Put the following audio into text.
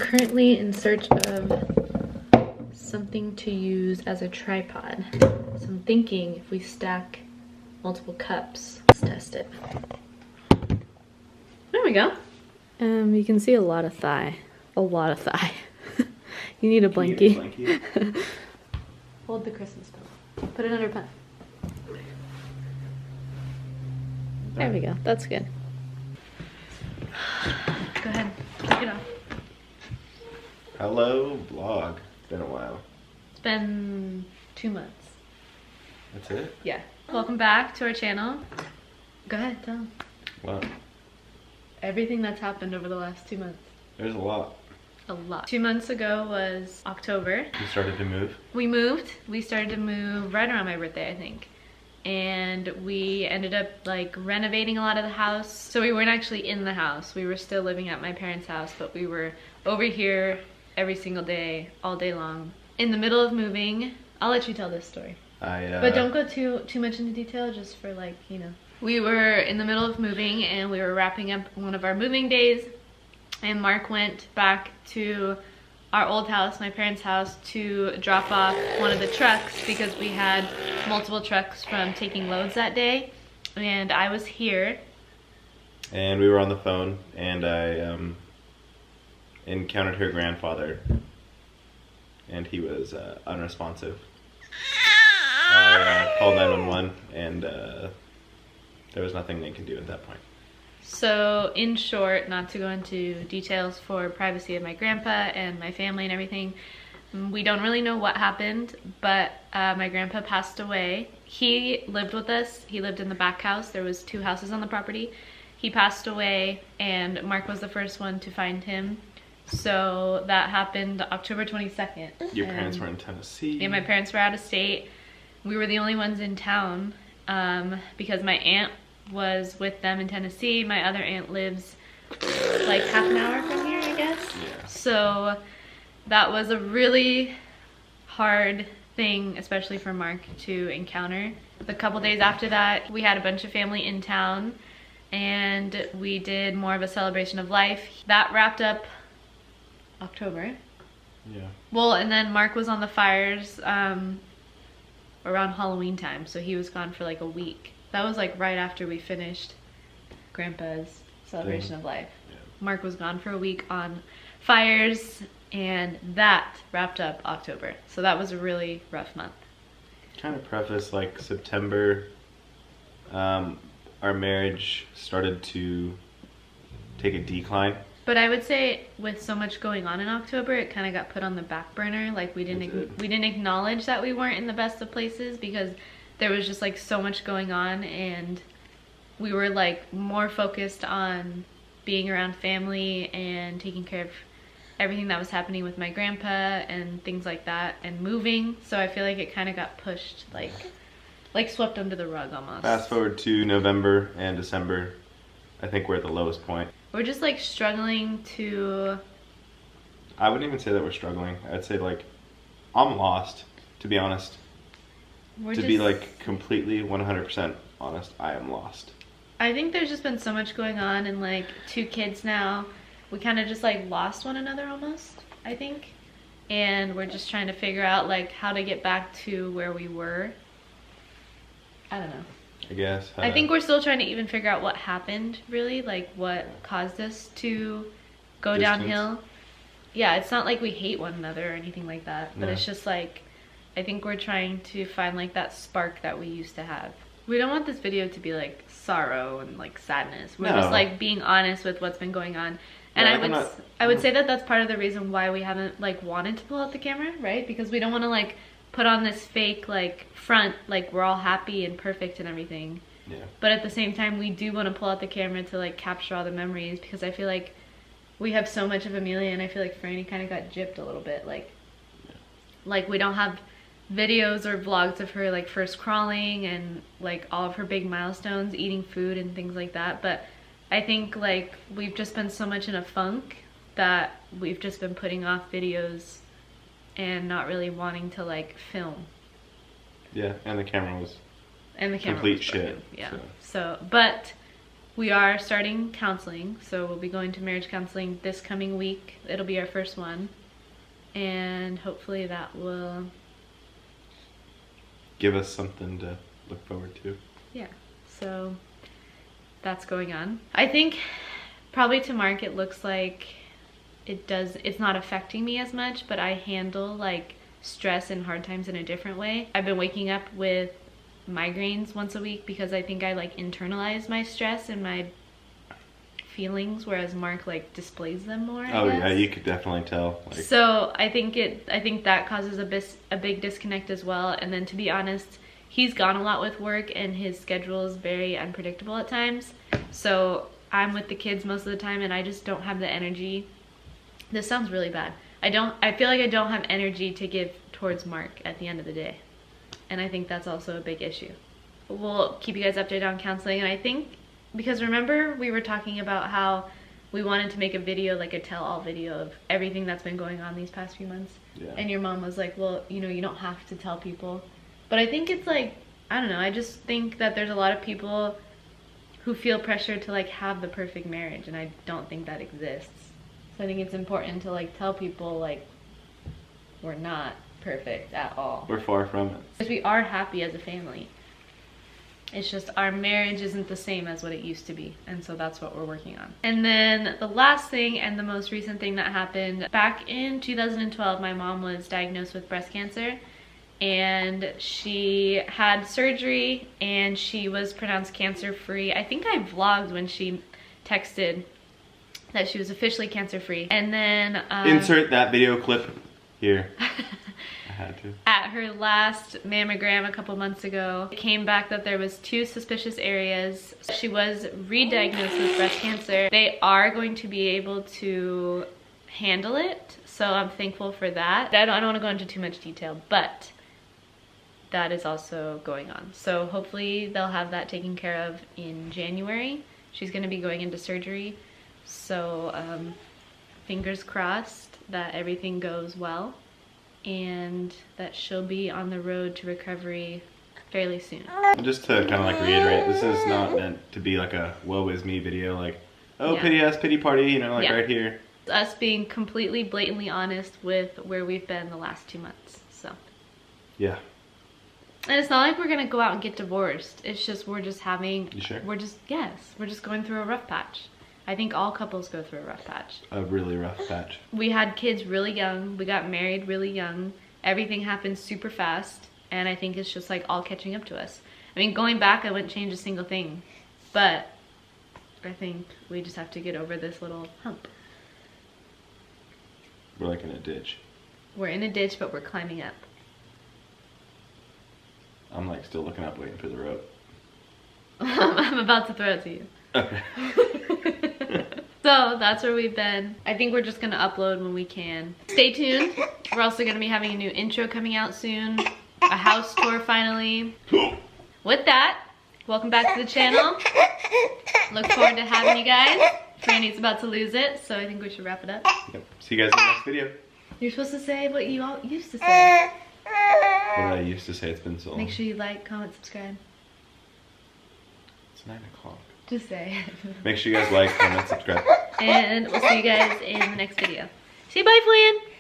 currently in search of something to use as a tripod. So I'm thinking if we stack multiple cups, let's test it. There we go. You can see a lot of thigh. A lot of thigh. You need a blankie. Hold the Christmas pillow. Put it under pen. There we go. That's good. Go ahead. Take it off. Hello, vlog. It's been a while. It's been 2 months. That's it? Yeah. Welcome back to our channel. Go ahead, tell them. What? Everything that's happened over the last 2 months. There's a lot. A lot. 2 months ago was October. You started to move? We moved. We started to move right around my birthday, I think. And we ended up like renovating a lot of the house. So we weren't actually in the house. We were still living at my parents' house, but we were over here every single day, all day long. In the middle of moving, I'll let you tell this story. But don't go too much into detail, just for like, you know. We were in the middle of moving and we were wrapping up one of our moving days, and Mark went back to our old house, my parents' house, to drop off one of the trucks because we had multiple trucks from taking loads that day, and I was here. And we were on the phone, and I encountered her grandfather, and he was unresponsive. I called 911, and there was nothing they could do at that point. So in short, not to go into details for privacy of my grandpa and my family and everything, we don't really know what happened, but my grandpa passed away. He lived with us. He lived in the back house. There was 2 houses on the property. He passed away, and Mark was the first one to find him. So that happened October 22nd. Your parents were in Tennessee? Yeah, my parents were out of state. We were the only ones in town because my aunt was with them in Tennessee. My other aunt lives like half an hour from here, I guess. Yeah. So that was a really hard thing, especially for Mark, to encounter. A couple days after that, we had a bunch of family in town, and we did more of a celebration of life. That wrapped up October. Yeah. Well, and then Mark was on the fires around Halloween time, so he was gone for like a week. That was like right after we finished Grandpa's celebration of life. Yeah. Mark was gone for a week on fires, and that wrapped up October. So that was a really rough month. Kind of preface, like September, our marriage started to take a decline. But I would say with so much going on in October, it kind of got put on the back burner. Like we didn't acknowledge that we weren't in the best of places because there was just like so much going on, and we were like more focused on being around family and taking care of everything that was happening with my grandpa and things like that, and moving. So I feel like it kind of got pushed, like swept under the rug almost. Fast forward to November and December, I think we're at the lowest point. We're just like struggling to... I wouldn't even say that we're struggling. I'd say like, I'm lost, to be honest. Be like completely 100% honest, I am lost. I think there's just been so much going on, and like 2 kids now, we kind of just like lost one another almost, I think. And we're just trying to figure out like how to get back to where we were. I don't know. I guess. I think we're still trying to even figure out what happened, really, like what caused us to go downhill. Yeah, it's not like we hate one another or anything like that, but it's just like, I think we're trying to find like that spark that we used to have. We don't want this video to be like sorrow and like sadness. We're just like being honest with what's been going on. And I would say that that's part of the reason why we haven't like wanted to pull out the camera, right? Because we don't want to like put on this fake like front, like we're all happy and perfect and everything. Yeah. But at the same time, we do want to pull out the camera to like capture all the memories, because I feel like we have so much of Amelia, and I feel like Franny kind of got gypped a little bit. Like we don't have videos or vlogs of her like first crawling and like all of her big milestones, eating food and things like that. But I think like we've just been so much in a funk that we've just been putting off videos and not really wanting to like film. Yeah, and the camera was complete shit. Yeah. So, but we are starting counseling, so we'll be going to marriage counseling this coming week. It'll be our first one, and hopefully that will give us something to look forward to. Yeah, so that's going on. I think probably to Mark it looks like it's not affecting me as much, but I handle like stress and hard times in a different way. I've been waking up with migraines once a week because I think I like internalize my stress and my feelings, whereas Mark like displays them more, I guess. Yeah, you could definitely tell. Like... So I think that causes a big disconnect as well. And then to be honest, he's gone a lot with work and his schedule is very unpredictable at times. So I'm with the kids most of the time and I just don't have the energy. This sounds really bad. I feel like I don't have energy to give towards Mark at the end of the day. And I think that's also a big issue. We'll keep you guys updated on counseling. And I think, because remember we were talking about how we wanted to make a video, like a tell-all video of everything that's been going on these past few months. Yeah. And your mom was like, well, you know, you don't have to tell people. But I think it's like, I don't know, I just think that there's a lot of people who feel pressure to like have the perfect marriage, and I don't think that exists. So I think it's important to like tell people like we're not perfect at all. We're far from it. Because we are happy as a family. It's just our marriage isn't the same as what it used to be, and so that's what we're working on. And then the last thing and the most recent thing that happened, back in 2012, my mom was diagnosed with breast cancer, and she had surgery and she was pronounced cancer-free. I think I vlogged when she texted that she was officially cancer-free. And then insert that video clip here. I had to. At her last mammogram a couple months ago, it came back that there was 2 suspicious areas. She was re-diagnosed with breast cancer. They are going to be able to handle it, so I'm thankful for that. I don't want to go into too much detail, but that is also going on. So hopefully they'll have that taken care of in January. She's going to be going into surgery, so fingers crossed that everything goes well and that she'll be on the road to recovery fairly soon. Just to kind of like reiterate, this is not meant to be like a woe is me video, like, oh, yeah. Pity us, pity party, you know, like right here. It's us being completely blatantly honest with where we've been the last 2 months, so. Yeah. And it's not like we're gonna go out and get divorced. It's just we're just having. You sure? We're just going through a rough patch. I think all couples go through a rough patch. A really rough patch. We had kids really young. We got married really young. Everything happened super fast, and I think it's just like all catching up to us. I mean, going back, I wouldn't change a single thing, but I think we just have to get over this little hump. We're like in a ditch. We're in a ditch, but we're climbing up. I'm like still looking up, waiting for the rope. I'm about to throw it to you. Okay. So that's where we've been. I think we're just gonna upload when we can. Stay tuned. We're also gonna be having a new intro coming out soon. A house tour finally. With that, welcome back to the channel. Look forward to having you guys. Franny's about to lose it, so I think we should wrap it up. Yep. See you guys in the next video. You're supposed to say what you all used to say. What did I used to say? It's been so long. Make sure you like, comment, subscribe. It's 9 o'clock. Just say. Make sure you guys like, comment, subscribe. And we'll see you guys in the next video. Say bye, Flan.